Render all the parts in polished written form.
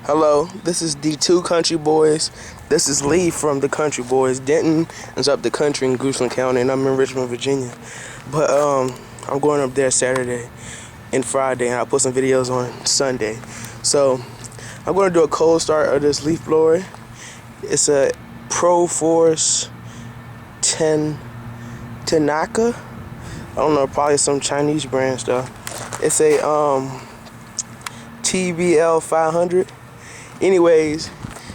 Hello, this is D2 Country Boys. This is Lee from the Country Boys. Denton is up the country in Goochland County, and I'm in Richmond, Virginia. But I'm going up there Saturday and Friday, and I'll put some videos on Sunday. So I'm going to do a cold start of this leaf blower. It's a Pro Force 10 Tanaka. I don't know, probably some Chinese brand stuff. It's a TBL 500. Anyways,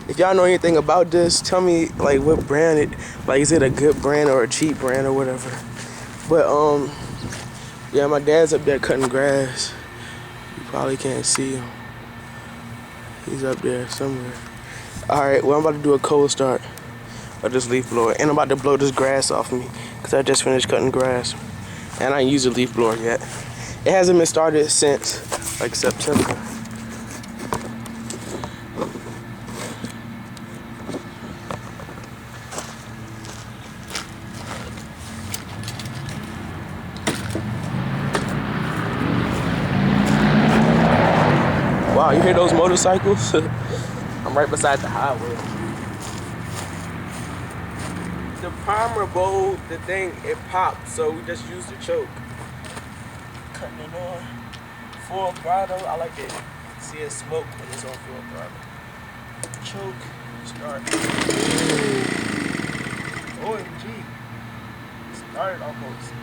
if y'all know anything about this, tell me like what brand it, like is it a good brand or a cheap brand or whatever. But yeah, my dad's up there cutting grass. You probably can't see him. He's up there somewhere. Alright, well I'm about to do a cold start of this leaf blower, and I'm about to blow this grass off me because I just finished cutting grass. And I ain't used a leaf blower yet. It hasn't been started since like September. Wow, you hear those motorcycles? I'm right beside the highway. The primer bowl, the thing, it popped, so we just used the choke. Cutting it on full throttle. I like to see it smoke when it's on full throttle. Choke, start. OMG. Started almost.